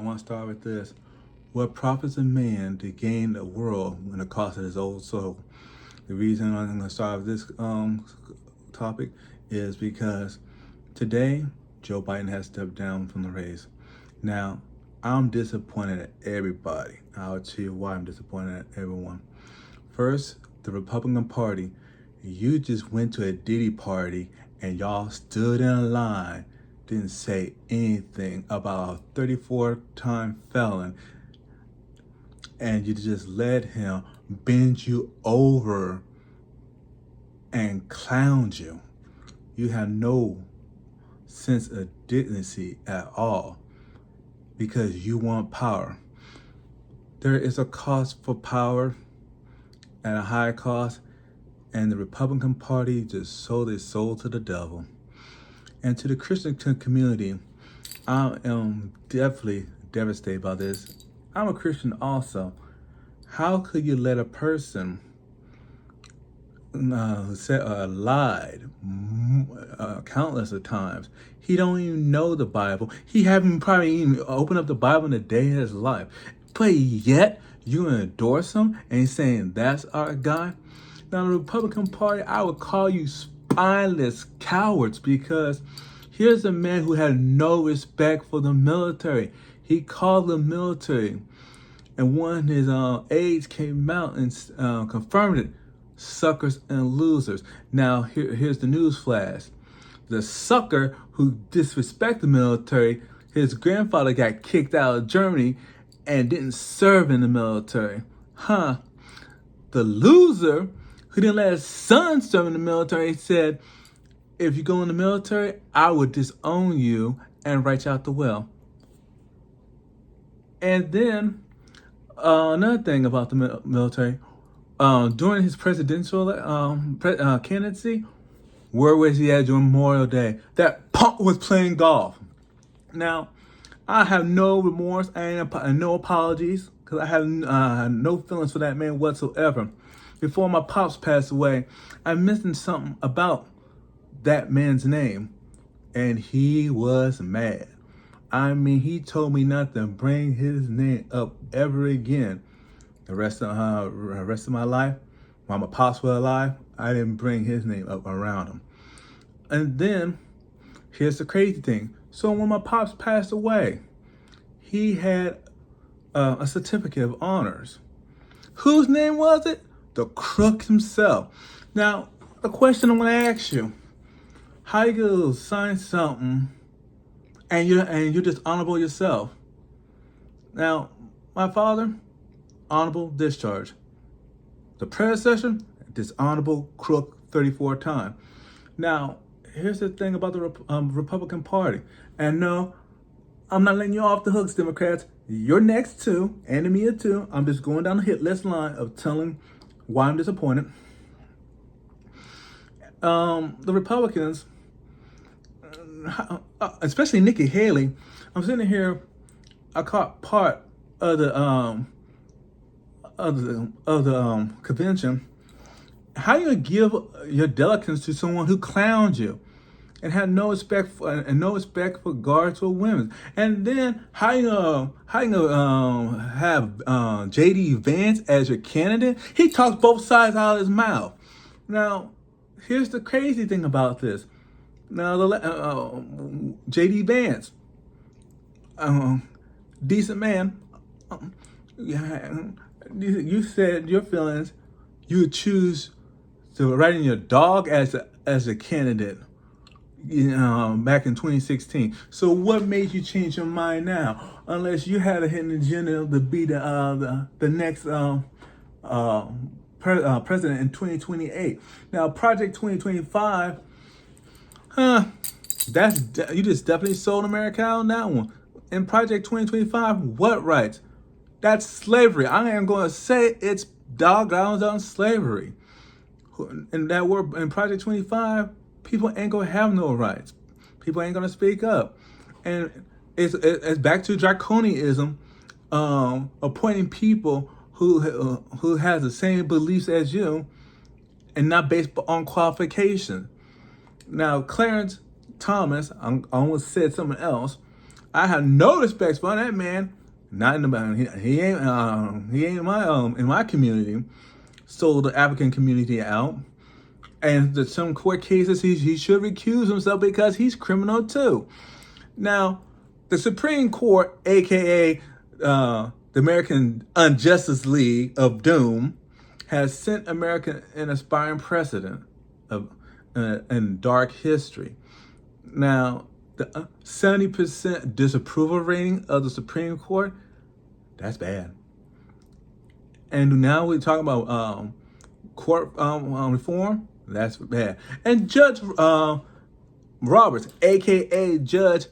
want to start with this. What profits a man to gain the world when the cost of his own soul? The reason I'm going to start with this topic is because today Joe Biden has stepped down from the race. Now, I'm disappointed at everybody. I'll tell you why I'm disappointed at everyone. First, the Republican Party. You just went to a Diddy party and y'all stood in line, didn't say anything about a 34-time felon, and you just let him bend you over and clown you. You have no sense of dignity at all because you want power. There is a cost for power at a high cost, and the Republican Party just sold its soul to the devil. And to the Christian community, I am definitely devastated by this. I'm a Christian also. How could you let a person who said lied countless of times? He don't even know the Bible. He haven't probably even opened up the Bible in a day of his life. But yet, you endorse him and he's saying that's our guy? Now, the Republican Party, I would call you spineless cowards, because here's a man who had no respect for the military. He called the military, and one of his aides came out and confirmed it: suckers and losers. Now, here's the news flash. The sucker who disrespected the military, his grandfather got kicked out of Germany and didn't serve in the military. The loser who didn't let his son serve in the military said, if you go in the military, I would disown you and write you out the will. And then another thing about the military, during his presidential candidacy, where was he at during Memorial Day? That punk was playing golf. Now, I have no remorse and no apologies, because I have no feelings for that man whatsoever. Before my pops passed away, I mentioned something about that man's name, and he was mad. I mean, he told me not to bring his name up ever again. The rest of my life, while my pops were alive, I didn't bring his name up around him. And then, here's the crazy thing. So when my pops passed away, he had a certificate of honors. Whose name was it? The crook himself. Now, the question I'm going to ask you: how you gonna sign something and you're dishonorable yourself? Now, my father, honorable discharge. The predecessor, dishonorable crook 34 times. Now, here's the thing about the Republican Party. And no, I'm not letting you off the hooks, Democrats. You're next too, and me too. I'm just going down the hit list line of telling why I'm disappointed. The Republicans, especially Nikki Haley, I'm sitting here. I caught part of the convention. How you gonna give your delegates to someone who clowned you and had no respect for guards or women? And then how you gonna have J.D. Vance as your candidate? He talks both sides out of his mouth. Now, here's the crazy thing about this. Now, J.D. Vance, decent man. You said your feelings. You would choose to write in your dog as a candidate, back in 2016. So what made you change your mind now? Unless you had a hidden agenda to be the next president in 2028. Now, Project 2025, you just definitely sold America on that one. In Project 2025, what rights? That's slavery. I am going to say it's doggone on slavery. In that word, in Project 25, people ain't going to have no rights. People ain't going to speak up. And it's back to draconianism, appointing people who has the same beliefs as you and not based on qualification. Now, Clarence Thomas, I almost said something else, I have no respect for that man. Not in the he ain't in my community. Sold the African community out. And in some court cases, he should recuse himself because he's criminal too. Now, the Supreme Court, aka the American Injustice League of Doom, has sent America an aspiring precedent of in dark history. Now, the 70% disapproval rating of the Supreme Court, that's bad. And now we're talking about court reform, that's bad. And Judge Roberts, aka Judge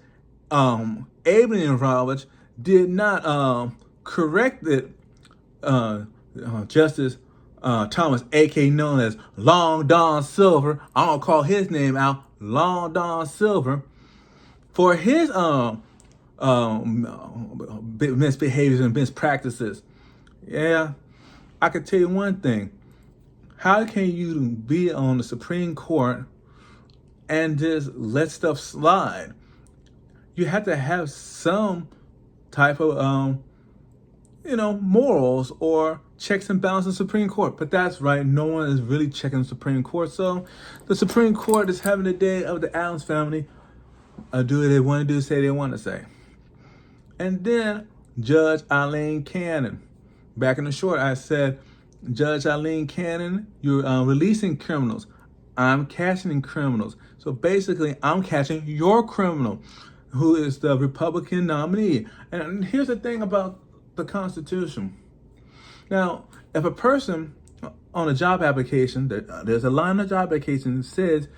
Abraham Roberts, did not correct it. Justice Thomas, aka known as Long Don Silver, I'm gonna call his name out, Long Don Silver, for his misbehaviors and mispractices. Yeah, I could tell you one thing. How can you be on the Supreme Court and just let stuff slide? You have to have some type of, morals or checks and balances in the Supreme Court. But that's right, no one is really checking the Supreme Court. So the Supreme Court is having the day of the Adams family. Do what they want to do, say they want to say. And then Judge Eileen Cannon. Back in the short, I said, Judge Eileen Cannon, you're releasing criminals. I'm catching criminals. So basically, I'm catching your criminal, who is the Republican nominee. And here's the thing about the Constitution. Now, if a person on a job application, there's a line on the job application that says,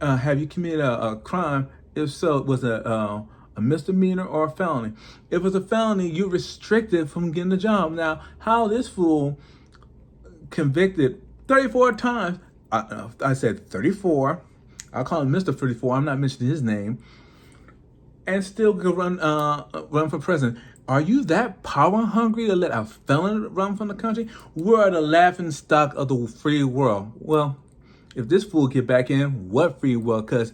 have you committed a crime? If so, it was a misdemeanor or a felony. If it's a felony, you're restricted from getting the job. Now, how this fool convicted 34 times, I said 34, I'll call him Mr. 34, I'm not mentioning his name, and still could run for president. Are you that power hungry to let a felon run from the country? We're the laughing stock of the free world. Well, if this fool get back in, what free world? Because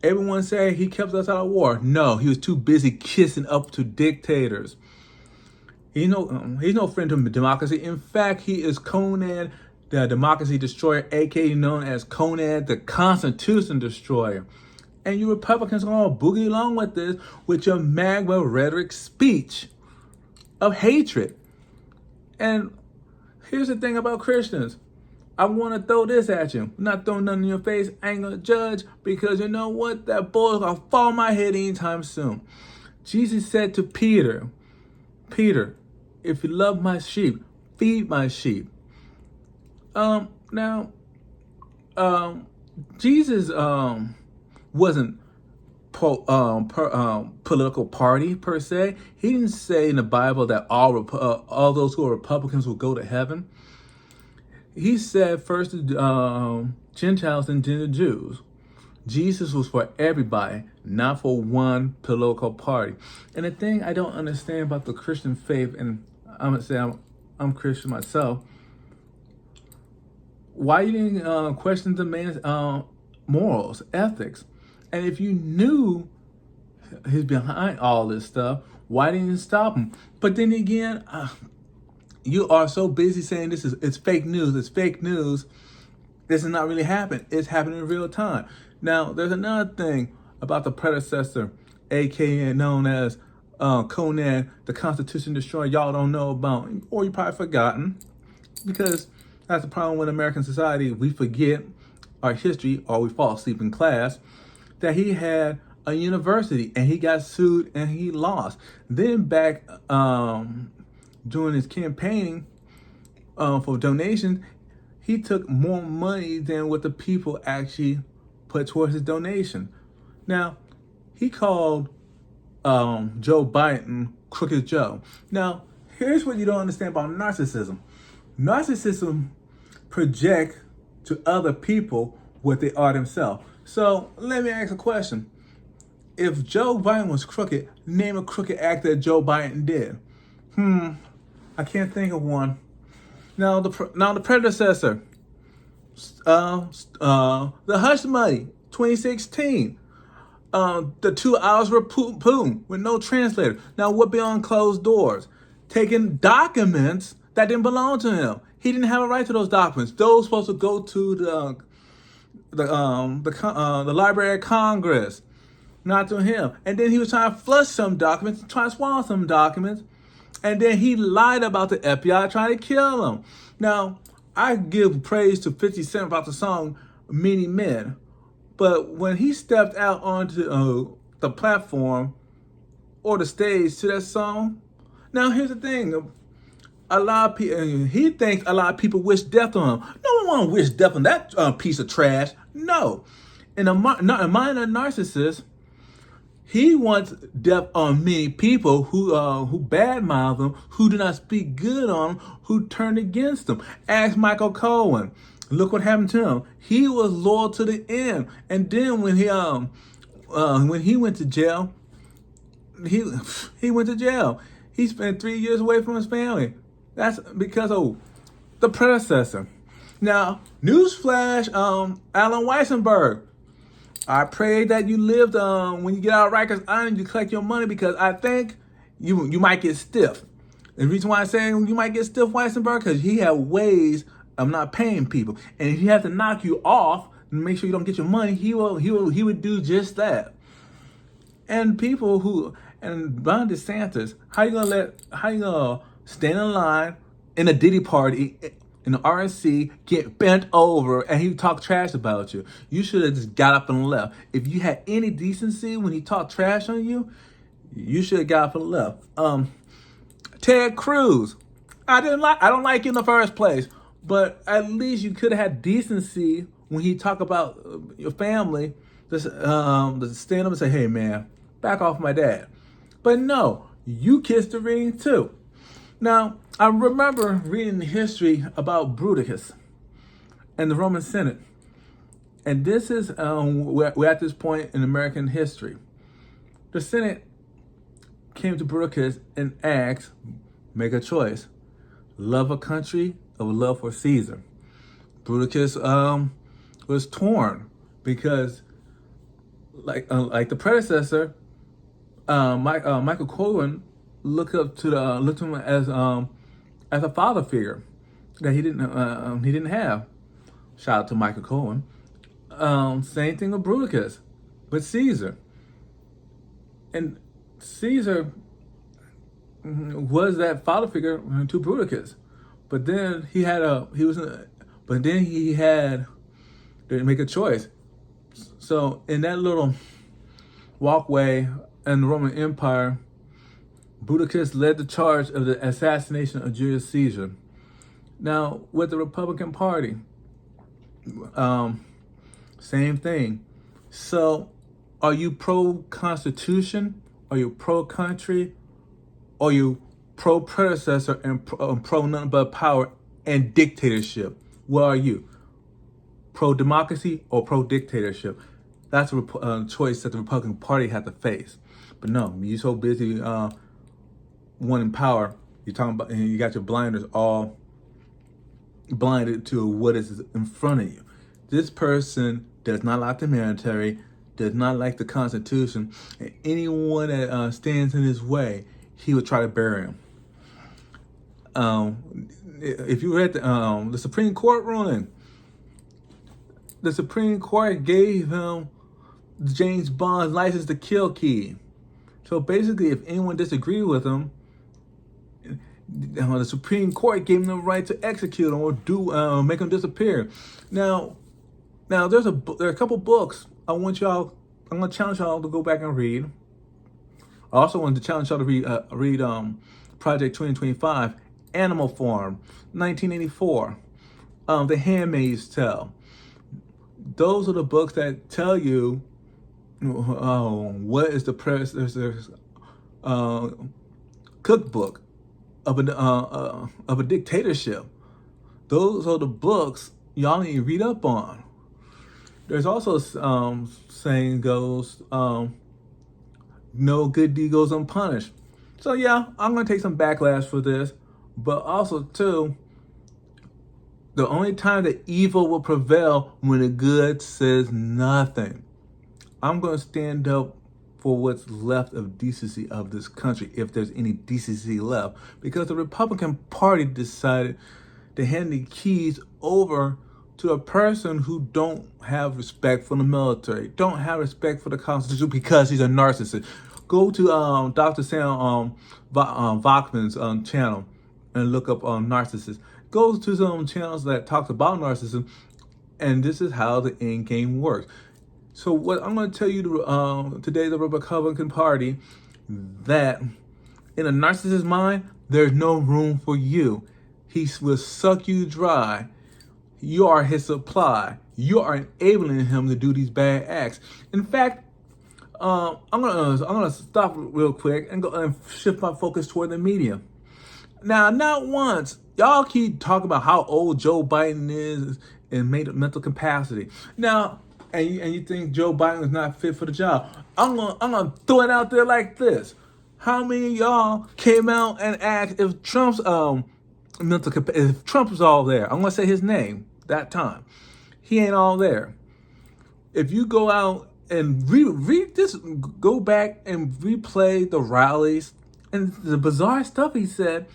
everyone say he kept us out of war. No, he was too busy kissing up to dictators. He's no friend to democracy. In fact, he is Conan, the democracy destroyer, aka known as Conan, the Constitution destroyer. And you Republicans are all boogie along with this, with your magma rhetoric speech of hatred. And here's the thing about Christians. I want to throw this at you. I'm not throwing nothing in your face. I ain't going to judge, because you know what? That bull's going to fall on my head anytime soon. Jesus said to Peter, Peter, if you love my sheep, feed my sheep. Jesus wasn't political party per se. He didn't say in the Bible that all those who are Republicans will go to heaven. He said first to Gentiles and then the Jews. Jesus was for everybody, not for one political party. And the thing I don't understand about the Christian faith, and I'm gonna say I'm Christian myself, why you didn't question the man's morals, ethics? And if you knew he's behind all this stuff, why didn't you stop him? But then again, you are so busy saying it's fake news. It's fake news. This is not really happening. It's happening in real time. Now, there's another thing about the predecessor, aka known as Conan, the Constitution destroyer. Y'all don't know about, or you probably forgotten, because that's the problem with American society. We forget our history, or we fall asleep in class. That he had a university and he got sued and he lost. Then back during his campaigning for donations, he took more money than what the people actually put towards his donation. Now, he called Joe Biden Crooked Joe. Now, here's what you don't understand about narcissism. Narcissism projects to other people what they are themselves. So let me ask a question. If Joe Biden was crooked, name a crooked act that Joe Biden did. I can't think of one. Now the predecessor, the hush money, 2016. The 2 hours were Putin with no translator. Now, what beyond closed doors? Taking documents that didn't belong to him. He didn't have a right to those documents. Those supposed to go to the Library of Congress, not to him. And then he was trying to flush some documents, trying to swallow some documents, and then he lied about the FBI trying to kill him. Now, I give praise to 50 Cent about the song Many Men, but when he stepped out onto the platform or the stage to that song, now here's the thing. A lot of people, he thinks a lot of people wish death on him. No one want to wish death on that piece of trash. No. And a minor narcissist, he wants death on many people who badmouth him, who do not speak good on him, who turned against him. Ask Michael Cohen. Look what happened to him. He was loyal to the end. And then when he went to jail, he went to jail. He spent 3 years away from his family. That's because of the predecessor. Now, newsflash, Alan Weissenberg. I pray that you lived when you get out of Rikers Island, you collect your money, because I think you might get stiff. The reason why I'm saying you might get stiff, Weissenberg, because he had ways of not paying people. And if he has to knock you off and make sure you don't get your money, he would do just that. And people and Ron DeSantis, how you gonna stand in line in a Diddy party in the RNC, get bent over, and he talk trash about you? You should have just got up and left. If you had any decency when he talked trash on you, you should have got up and left. Ted Cruz, I don't like you in the first place, but at least you could have had decency when he talk about your family. To stand up and say, "Hey man, back off my dad." But no, you kissed the ring too. Now, I remember reading the history about Bruticus and the Roman Senate. And this is, we're at this point in American history. The Senate came to Bruticus and asked, make a choice. Love a country or love for Caesar? Bruticus was torn because, like the predecessor, Michael Cohen looked to him as a father figure that he didn't have. Shout out to Michael Cohen. Same thing with Bruticus, with Caesar. And Caesar was that father figure to Bruticus, but then he had to make a choice. So in that little walkway in the Roman Empire, Bruticus led the charge of the assassination of Julius Caesar. Now, with the Republican Party, same thing. So, are you pro-Constitution? Are you pro-country? Are you pro-predecessor and pro nothing but power and dictatorship? What are you? Pro-democracy or pro-dictatorship? That's a choice that the Republican Party had to face. But no, you're so busy wanting power, you're talking about, and you got your blinders all blinded to what is in front of you. This person does not like the military, does not like the Constitution, and anyone that stands in his way, he would try to bury him. If you read the Supreme Court ruling, the Supreme Court gave him James Bond's license to kill key. So basically, if anyone disagreed with him, the Supreme Court gave him the right to execute him or make him disappear. Now there are a couple books I'm going to challenge y'all to go back and read. I also wanted to challenge y'all to read Project 2025, Animal Farm, 1984, The Handmaid's Tale. Those are the books that tell you what is the predecessor's cookbook of a dictatorship. Those are the books y'all need to read up on. There's also saying goes, no good deed goes unpunished. So yeah, I'm gonna take some backlash for this, but also too, the only time that evil will prevail when the good says nothing. I'm going to stand up for what's left of decency of this country, if there's any decency left, because the Republican Party decided to hand the keys over to a person who don't have respect for the military, don't have respect for the Constitution, because he's a narcissist. Go to Dr. Sam Bachman's channel and look up narcissists. Go to some channels that talks about narcissism, and this is how the end game works. So what I'm going to tell you today, the Republican Party, that in a narcissist's mind, there's no room for you. He will suck you dry. You are his supply. You are enabling him to do these bad acts. In fact, I'm gonna stop real quick and go and shift my focus toward the media. Now, not once y'all keep talking about how old Joe Biden is in mental capacity. Now, and you think Joe Biden is not fit for the job. I'm gonna throw it out there like this. How many of y'all came out and asked if Trump's if Trump was all there? I'm gonna say his name that time. He ain't all there. If you go out and go back and replay the rallies and the bizarre stuff he said,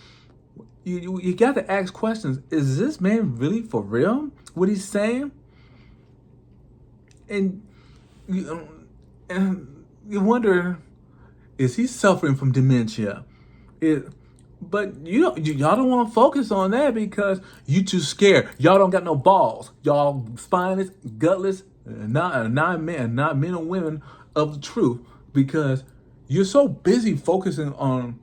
you got to ask questions. Is this man really for real? What he's saying? And you wonder, is he suffering from dementia? But y'all don't want to focus on that because you too scared. Y'all don't got no balls. Y'all spineless, gutless, not men or women of the truth, because you're so busy focusing on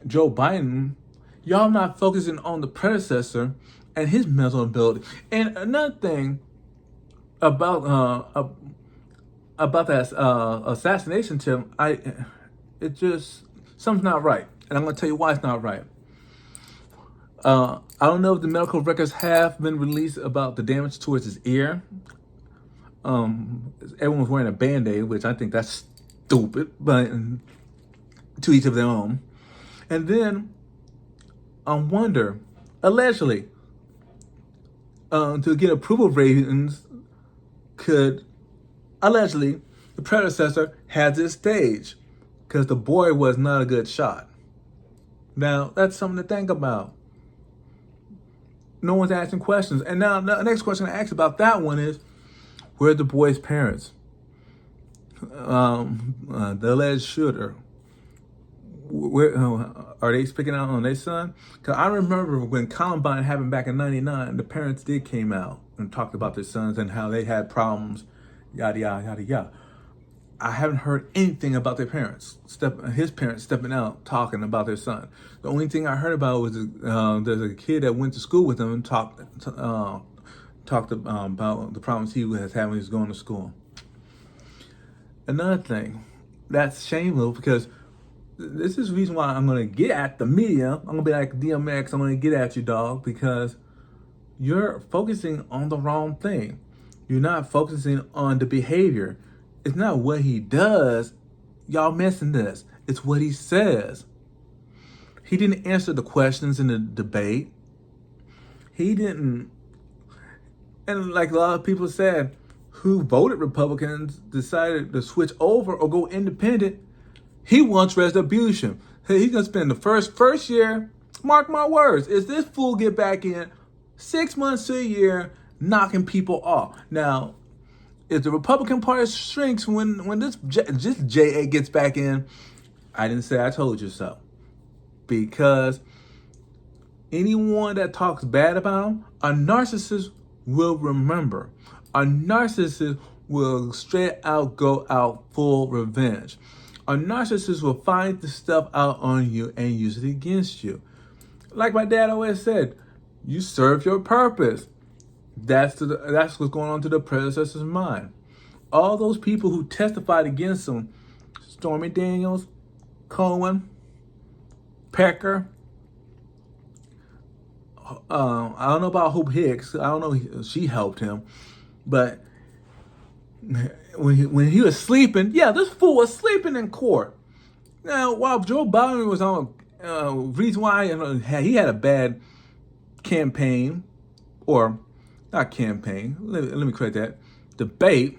Joe Biden. Y'all not focusing on the predecessor and his mental ability. And another thing about that assassination attempt, it just, something's not right. And I'm going to tell you why it's not right. I don't know if the medical records have been released about the damage towards his ear. Everyone's wearing a Band-Aid, which I think that's stupid, but to each of their own. And then I wonder, allegedly, to get approval ratings, allegedly, the predecessor had this stage because the boy was not a good shot. Now, that's something to think about. No one's asking questions. And now, the next question I ask about that one is, where are the boy's parents? The alleged shooter. Where are they speaking out on their son? Because I remember when Columbine happened back in '99, the parents did came out and talked about their sons and how they had problems, yada, yada, yada, yada. I haven't heard anything about their parents, his parents stepping out, talking about their son. The only thing I heard about was there's a kid that went to school with him and talked about the problems he was having when he was going to school. Another thing, that's shameful, because this is the reason why I'm going to get at the media. I'm going to be like DMX, I'm going to get at you, dog, because you're focusing on the wrong thing. You're not focusing on the behavior. It's not what he does. Y'all missing this. It's what he says. He didn't answer the questions in the debate. He didn't. And like a lot of people said, who voted Republicans, decided to switch over or go independent, he wants retribution. He's going to spend the first year, mark my words, is this fool get back in 6 months to a year knocking people off. Now, if the Republican Party shrinks when this JA gets back in, I didn't say I told you so. Because anyone that talks bad about him, a narcissist will remember. A narcissist will straight out go out full revenge. A narcissist will find the stuff out on you and use it against you. Like my dad always said, you serve your purpose. That's what's going on to the predecessor's mind. All those people who testified against him, Stormy Daniels, Cohen, Pecker, I don't know about Hope Hicks. I don't know if she helped him, but when he was sleeping, yeah, this fool was sleeping in court. Now, while Joe Biden was on, reason why he had a bad campaign, or not campaign, let me correct that, debate,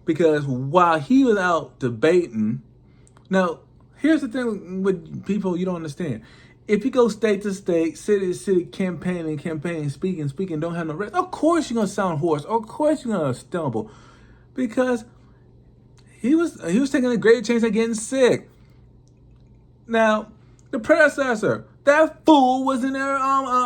Because while he was out debating, now here's the thing with people you don't understand. If you go state to state, city to city, campaigning, speaking, don't have no rest, of course you're gonna sound hoarse. Of course you're gonna stumble, because he was taking a great chance of getting sick. Now, the predecessor, that fool was in there.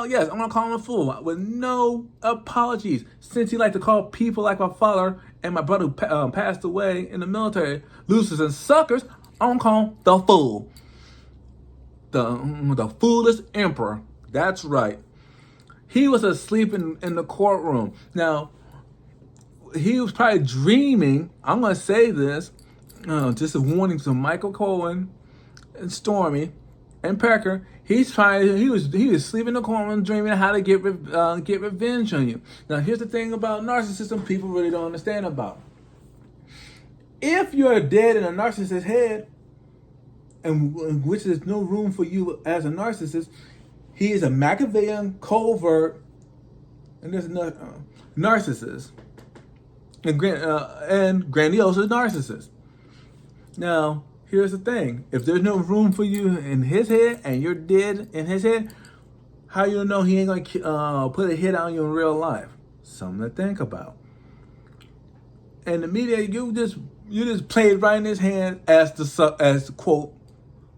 Yes, I'm gonna call him a fool with no apologies. Since he liked to call people like my father and my brother who passed away in the military losers and suckers, I'm gonna call him the fool, the foolish emperor. That's right. He was asleep in the courtroom. Now, he was probably dreaming. I'm gonna say this, just a warning to Michael Cohen and Stormy and Pecker. He was sleeping in the corner dreaming how to get revenge on you. Now here's the thing about narcissism people really don't understand about. If you're dead in a narcissist's head, and which there's no room for you as a narcissist, he is a Machiavellian, covert, and there's another narcissist, and grandiose narcissist. Now, here's the thing. If there's no room for you in his head and you're dead in his head, how you know he ain't gonna put a hit on you in real life? Something to think about. And the media, you just played right in his hand as quote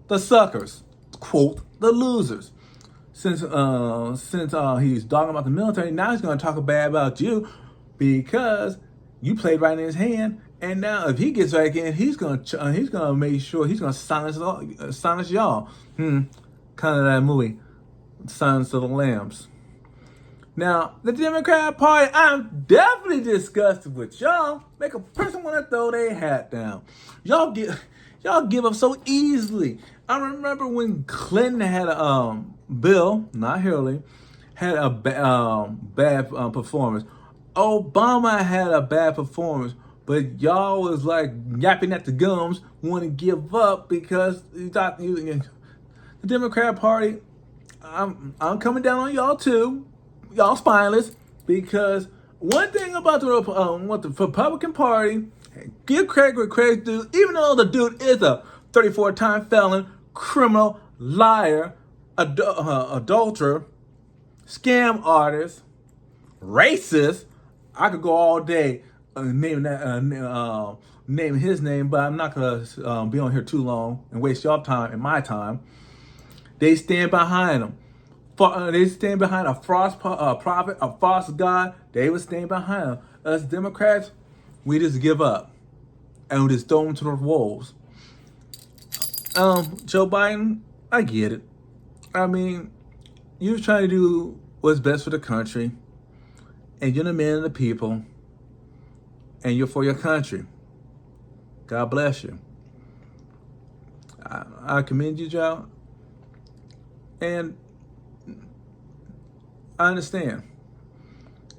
the suckers, quote the losers. Since he's talking about the military, now he's gonna talk bad about you because you played right in his hand. And now, if he gets back in, he's gonna make sure he's gonna silence y'all. Kind of that movie, Silence of the Lambs. Now, the Democrat Party, I'm definitely disgusted with y'all. Make a person want to throw their hat down. Y'all give up so easily. I remember when Clinton had a Bill, not Hillary, had a bad performance. Obama had a bad performance. But y'all was like yapping at the gums, want to give up because you thought the Democrat Party. I'm coming down on y'all too, y'all spineless. Because one thing about the Republican Party, give credit where credit's due. Even though the dude is a 34-time felon, criminal, liar, adulterer, scam artist, racist, I could go all day. Name his name, but I'm not gonna be on here too long and waste your time and my time. They stand behind him. They stand behind a false prophet, a false god. They would stand behind him. Us Democrats, we just give up and we just throw them to the wolves. Joe Biden, I get it. I mean, you're trying to do what's best for the country, and you're the man of the people. And you're for your country. God bless you. I commend you, Joe. And I understand.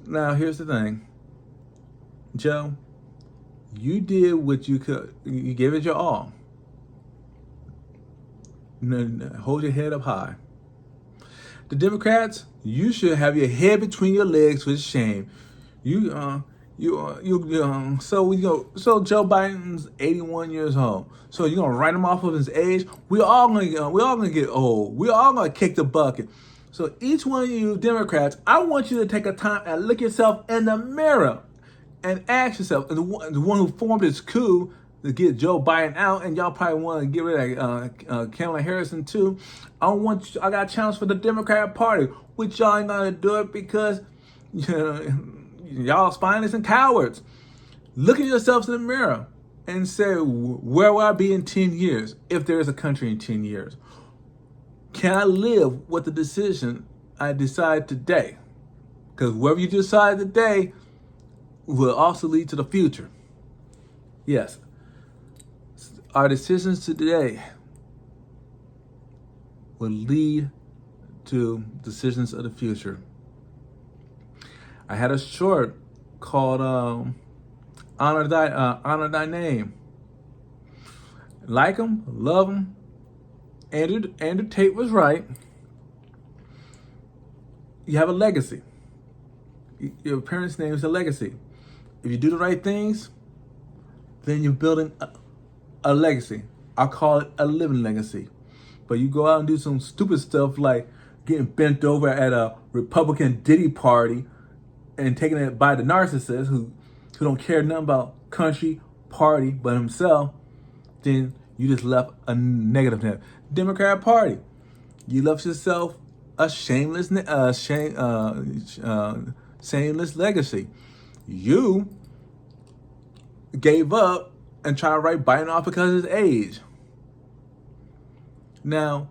Now, here's the thing. Joe, you did what you could. You gave it your all. Hold your head up high. The Democrats, you should have your head between your legs with shame. So Joe Biden's 81 years old. So you're gonna write him off of his age? We all gonna get old. We all gonna kick the bucket. So each one of you Democrats, I want you to take a time and look yourself in the mirror and ask yourself, the one who formed this coup to get Joe Biden out, and y'all probably want to get rid of Kamala Harrison too. I got a challenge for the Democrat Party, which y'all ain't gonna do it because y'all spineless and cowards. Look at yourselves in the mirror and say, where will I be in 10 years if there is a country in 10 years? Can I live with the decision I decide today? Because whatever you decide today will also lead to the future. Yes, our decisions today will lead to decisions of the future. I had a short called Honor Thy Name. Like him, love him. Andrew Tate was right. You have a legacy. Your parents' name is a legacy. If you do the right things, then you're building a legacy. I call it a living legacy. But you go out and do some stupid stuff like getting bent over at a Republican Diddy party and taking it by the narcissist who don't care nothing about country, party, but himself, then you just left a negative net. Democrat Party, you left yourself a shameless legacy. You gave up and tried to write Biden off because of his age. Now,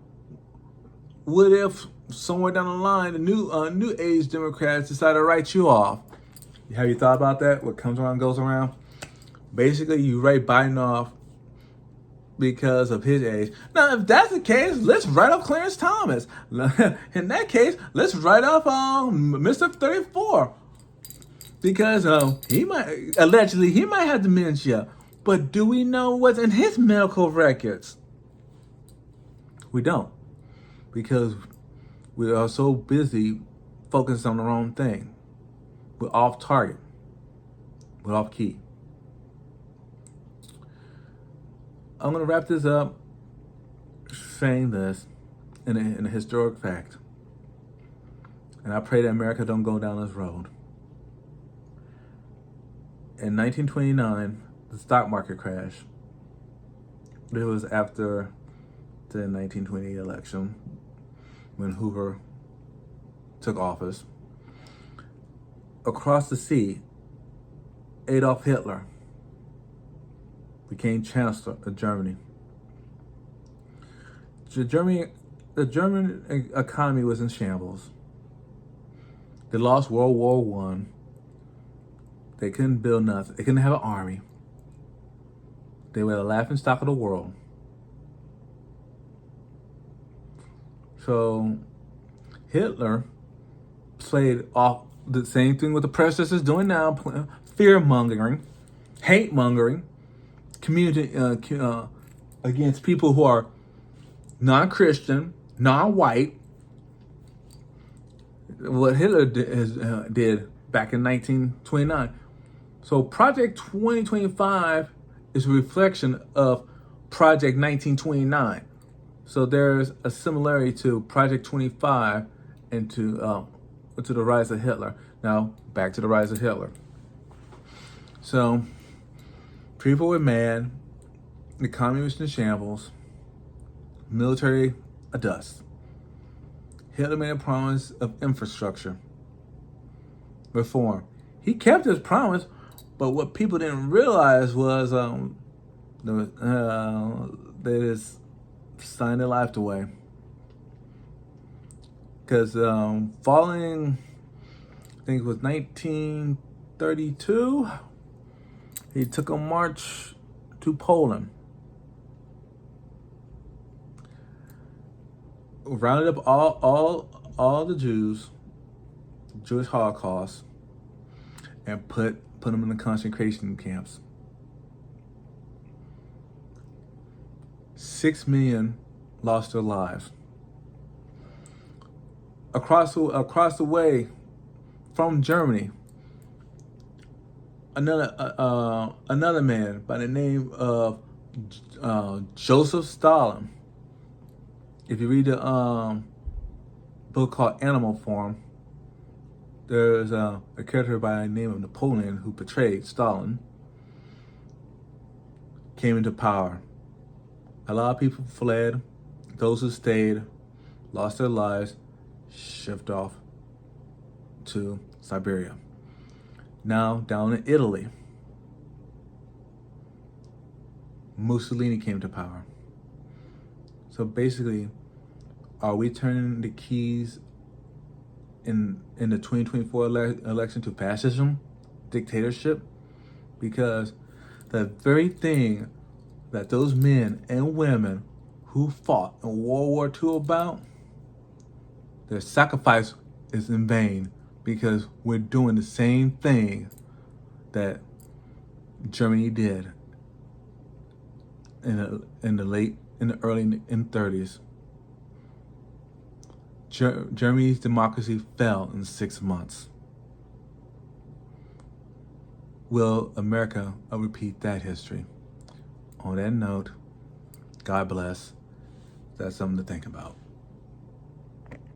what if somewhere down the line, the new age Democrats decide to write you off? Have you thought about that? What comes around goes around. Basically, you write Biden off because of his age. Now, if that's the case, let's write off Clarence Thomas. In that case, let's write off Mr. 34 because he might have dementia. But do we know what's in his medical records? We don't, because we are so busy focused on the wrong thing. We're off target. We're off key. I'm going to wrap this up saying this in a historic fact. And I pray that America don't go down this road. In 1929, the stock market crashed. It was after the 1928 election when Hoover took office. Across the sea, Adolf Hitler became Chancellor of Germany. The German economy was in shambles. They lost World War I. They couldn't build nothing. They couldn't have an army. They were the laughingstock of the world. So Hitler played off the same thing what the press is doing now, fear-mongering, hate-mongering, community against people who are non-Christian, non-white. What Hitler did back in 1929. So Project 2025 is a reflection of Project 1929. So there's a similarity to Project 25 and to the rise of Hitler. Now, back to the rise of Hitler. So, people were mad, the economy was in shambles, military adust. Hitler made a promise of infrastructure reform. He kept his promise, but what people didn't realize was they just signed their life away. Because following, I think it was 1932, he took a march to Poland, rounded up all the Jews, Jewish Holocaust, and put them in the concentration camps. 6 million lost their lives. Across the way from Germany, another man by the name of Joseph Stalin. If you read the book called Animal Farm, there's a character by the name of Napoleon who portrayed Stalin, came into power. A lot of people fled. Those who stayed lost their lives, shipped off to Siberia. Now down in Italy, Mussolini came to power. So basically, are we turning the keys in the 2024 election to fascism, dictatorship? Because the very thing that those men and women who fought in World War II about, their sacrifice is in vain, because we're doing the same thing that Germany did in the early 30s. Germany's democracy fell in 6 months. will America repeat that history? On that note, God bless. That's something to think about.